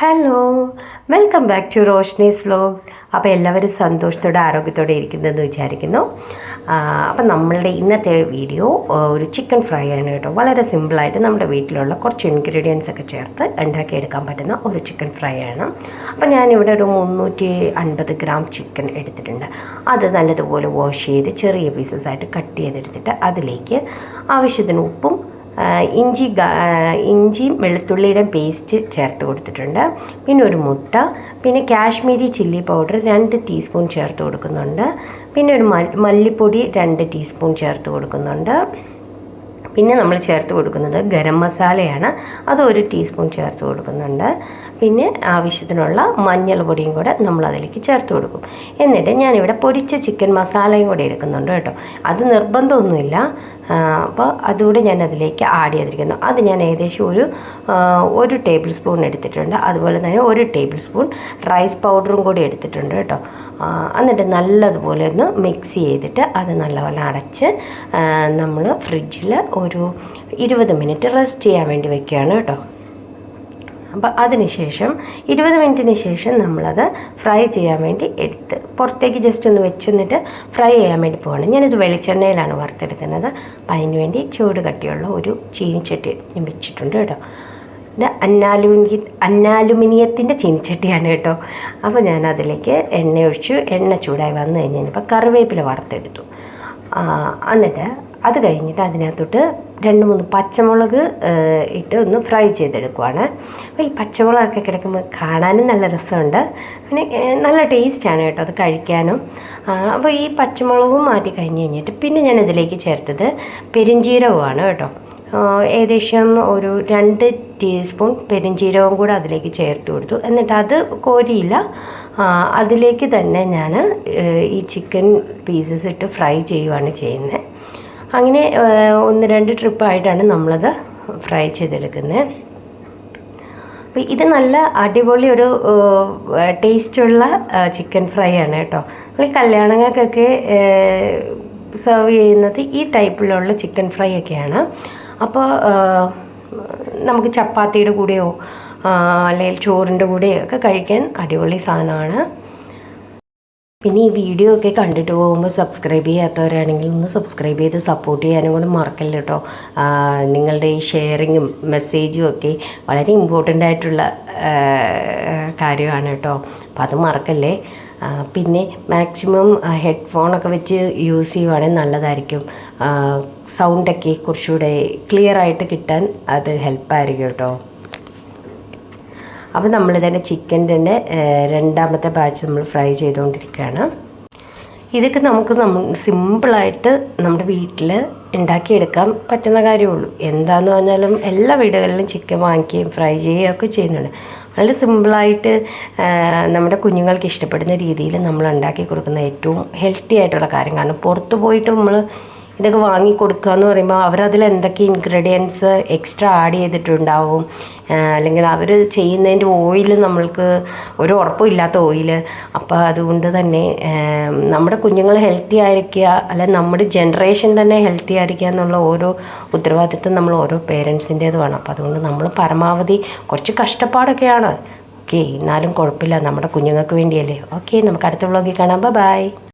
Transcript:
Hello, welcome back to Roshni's vlogs. അപ്പോൾ എല്ലാവരും സന്തോഷത്തോടെ ആരോഗ്യത്തോടെ ഇരിക്കുന്നതെന്ന് വിചാരിക്കുന്നു. അപ്പം നമ്മളുടെ ഇന്നത്തെ വീഡിയോ ഒരു ചിക്കൻ ഫ്രൈ ആണ് കേട്ടോ. വളരെ സിമ്പിളായിട്ട് നമ്മുടെ വീട്ടിലുള്ള കുറച്ച് ഇൻഗ്രീഡിയൻസ് ഒക്കെ ചേർത്ത് ഉണ്ടാക്കിയെടുക്കാൻ പറ്റുന്ന ഒരു ചിക്കൻ ഫ്രൈ ആണ്. അപ്പം ഞാനിവിടെ ഒരു 350 ഗ്രാം ചിക്കൻ എടുത്തിട്ടുണ്ട്. അത് നല്ലതുപോലെ വാഷ് ചെയ്ത് ചെറിയ പീസസ് ആയിട്ട് കട്ട് ചെയ്തെടുത്തിട്ട് അതിലേക്ക് ആവശ്യത്തിന് ഉപ്പും ഇഞ്ചിയും വെളുത്തുള്ളിയുടെ പേസ്റ്റ് ചേർത്ത് കൊടുത്തിട്ടുണ്ട്. പിന്നെ ഒരു മുട്ട, പിന്നെ കാശ്മീരി ചില്ലി പൗഡർ 2 ടീസ്പൂൺ ചേർത്ത് കൊടുക്കുന്നുണ്ട്. പിന്നെ ഒരു മല്ലിപ്പൊടി 2 ടീസ്പൂൺ ചേർത്ത് കൊടുക്കുന്നുണ്ട്. പിന്നെ നമ്മൾ ചേർത്ത് കൊടുക്കുന്നത് ഗരം മസാലയാണ്, അത് 1 ടീസ്പൂൺ ചേർത്ത് കൊടുക്കുന്നുണ്ട്. പിന്നെ ആവശ്യത്തിനുള്ള മഞ്ഞൾ പൊടിയും കൂടെ നമ്മൾ അതിലേക്ക് ചേർത്ത് കൊടുക്കും. എന്നിട്ട് ഞാനിവിടെ പൊരിച്ച ചിക്കൻ മസാലയും കൂടെ എടുക്കുന്നുണ്ട് കേട്ടോ. അത് നിർബന്ധമൊന്നുമില്ല, അപ്പോൾ അതുകൂടെ ഞാൻ അതിലേക്ക് ആഡ് ചെയ്തിരിക്കുന്നു. അത് ഞാൻ ഏകദേശം ഒരു ടേബിൾ സ്പൂൺ എടുത്തിട്ടുണ്ട്. അതുപോലെ തന്നെ 1 ടേബിൾ സ്പൂൺ റൈസ് പൗഡറും കൂടി എടുത്തിട്ടുണ്ട് കേട്ടോ. എന്നിട്ട് നല്ലതുപോലെ ഒന്ന് മിക്സ് ചെയ്തിട്ട് അത് നല്ലപോലെ അടച്ച് നമ്മൾ ഫ്രിഡ്ജിൽ ഒരു 20 മിനിറ്റ് റെസ്റ്റ് ചെയ്യാൻ വേണ്ടി വെക്കുകയാണ് കേട്ടോ. അപ്പോൾ അതിനുശേഷം 20 മിനിറ്റിന് ശേഷം നമ്മളത് ഫ്രൈ ചെയ്യാൻ വേണ്ടി എടുത്ത് പുറത്തേക്ക് ജസ്റ്റ് ഒന്ന് വെച്ചെന്നിട്ട് ഫ്രൈ ചെയ്യാൻ വേണ്ടി പോവാണ്. ഞാനിത് വെളിച്ചെണ്ണയിലാണ് വറുത്തെടുക്കുന്നത്. അപ്പം അതിന് വേണ്ടി ചൂട് കട്ടിയുള്ള ഒരു ചീനിച്ചട്ടി ഞാൻ വെച്ചിട്ടുണ്ട് കേട്ടോ. ഇത് അന്നാലുമിനിയത്തിൻ്റെ ചീനിച്ചട്ടിയാണ് കേട്ടോ. അപ്പോൾ ഞാൻ അതിലേക്ക് എണ്ണ ഒഴിച്ചു. എണ്ണ ചൂടായി വന്നു കഴിഞ്ഞപ്പോൾ കറിവേപ്പില വറുത്തെടുത്തു. എന്നിട്ട് അത് കഴിഞ്ഞിട്ട് അതിനകത്തോട്ട് 2-3 പച്ചമുളക് ഇട്ട് ഒന്ന് ഫ്രൈ ചെയ്തെടുക്കുവാണ്. അപ്പോൾ ഈ പച്ചമുളകൊക്കെ കിടക്കുമ്പോൾ കാണാനും നല്ല രസമുണ്ട്, പിന്നെ നല്ല ടേസ്റ്റാണ് കേട്ടോ അത് കഴിക്കാനും. അപ്പോൾ ഈ പച്ചമുളകും മാറ്റി കഴിഞ്ഞിട്ട് പിന്നെ ഞാൻ ഇതിലേക്ക് ചേർത്തത് പെരിഞ്ജീരകമാണ് കേട്ടോ. ഏകദേശം ഒരു 2 ടീസ്പൂൺ പെരിഞ്ജീരകവും കൂടെ അതിലേക്ക് ചേർത്ത് കൊടുത്തു. എന്നിട്ട് അത് കോരിയില്ല, അതിലേക്ക് തന്നെ ഞാൻ ഈ ചിക്കൻ പീസസ് ഇട്ട് ഫ്രൈ ചെയ്യുകയാണ് ചെയ്യുന്നത്. അങ്ങനെ 1-2 ട്രിപ്പായിട്ടാണ് നമ്മളത് ഫ്രൈ ചെയ്തെടുക്കുന്നത്. അപ്പോൾ ഇത് നല്ല അടിപൊളി ഒരു ടേസ്റ്റുള്ള ചിക്കൻ ഫ്രൈ ആണ് കേട്ടോ. നമ്മൾ ഈ കല്യാണങ്ങൾക്കൊക്കെ സെർവ് ചെയ്യുന്നത് ഈ ടൈപ്പിലുള്ള ചിക്കൻ ഫ്രൈ ഒക്കെയാണ്. അപ്പോൾ നമുക്ക് ചപ്പാത്തിയുടെ കൂടെയോ അല്ലെങ്കിൽ ചോറിൻ്റെ കൂടെയോ ഒക്കെ കഴിക്കാൻ അടിപൊളി സാധനമാണ്. പിന്നെ ഈ വീഡിയോ ഒക്കെ കണ്ടിട്ട് പോകുമ്പോൾ സബ്സ്ക്രൈബ് ചെയ്യാത്തവരാണെങ്കിൽ ഒന്ന് സബ്സ്ക്രൈബ് ചെയ്ത് സപ്പോർട്ട് ചെയ്യാനും കൂടെ മറക്കല്ല കേട്ടോ. നിങ്ങളുടെ ഈ ഷെയറിങ്ങും മെസ്സേജും ഒക്കെ വളരെ ഇമ്പോർട്ടൻ്റ് ആയിട്ടുള്ള കാര്യമാണ് കേട്ടോ. അപ്പോൾ അത് മറക്കല്ലേ. പിന്നെ മാക്സിമം ഹെഡ്ഫോണൊക്കെ വെച്ച് യൂസ് ചെയ്യുവാണെങ്കിൽ നല്ലതായിരിക്കും. സൗണ്ടൊക്കെ കുറച്ചുകൂടെ ക്ലിയർ ആയിട്ട് കിട്ടാൻ അത് ഹെൽപ്പായിരിക്കും കേട്ടോ. അപ്പോൾ നമ്മളിതിൻ്റെ ചിക്കൻ്റെ തന്നെ 2ാമത്തെ ബാച്ച് നമ്മൾ ഫ്രൈ ചെയ്തുകൊണ്ടിരിക്കുകയാണ്. ഇതൊക്കെ നമുക്ക് സിമ്പിളായിട്ട് നമ്മുടെ വീട്ടിൽ ഉണ്ടാക്കിയെടുക്കാൻ പറ്റുന്ന കാര്യമുള്ളൂ. എന്താണെന്ന് പറഞ്ഞാലും എല്ലാ വീടുകളിലും ചിക്കൻ വാങ്ങിക്കുകയും ഫ്രൈ ചെയ്യുകയൊക്കെ ചെയ്യുന്നുണ്ട്. വളരെ സിമ്പിളായിട്ട് നമ്മുടെ കുഞ്ഞുങ്ങൾക്ക് ഇഷ്ടപ്പെടുന്ന രീതിയിൽ നമ്മൾ ഉണ്ടാക്കി കൊടുക്കുന്ന ഏറ്റവും ഹെൽത്തി ആയിട്ടുള്ള കാര്യങ്ങളാണ്. പുറത്ത് പോയിട്ട് നമ്മൾ ഇതൊക്കെ വാങ്ങി കൊടുക്കുക എന്ന് പറയുമ്പോൾ അവരതിൽ എന്തൊക്കെ ഇൻഗ്രീഡിയൻസ് എക്സ്ട്രാ ആഡ് ചെയ്തിട്ടുണ്ടാവും, അല്ലെങ്കിൽ അവർ ചെയ്യുന്നതിൻ്റെ ഓയിൽ നമ്മൾക്ക് ഒരു ഉറപ്പുമില്ലാത്ത ഓയിൽ. അപ്പോൾ അതുകൊണ്ട് തന്നെ നമ്മുടെ കുഞ്ഞുങ്ങൾ ഹെൽത്തി ആയിരിക്കുക, അല്ലെങ്കിൽ നമ്മുടെ ജനറേഷൻ തന്നെ ഹെൽത്തി ആയിരിക്കുക എന്നുള്ള ഓരോ ഉത്തരവാദിത്വം നമ്മൾ ഓരോ പേരൻസിൻ്റേത് വേണം. അപ്പോൾ അതുകൊണ്ട് നമ്മൾ പരമാവധി കുറച്ച് കഷ്ടപ്പാടൊക്കെയാണ്, ഓക്കെ, എന്നാലും കുഴപ്പമില്ല, നമ്മുടെ കുഞ്ഞുങ്ങൾക്ക് വേണ്ടിയല്ലേ. ഓക്കെ, നമുക്ക് അടുത്ത വ്ളോഗിൽ കാണാം. ബൈ.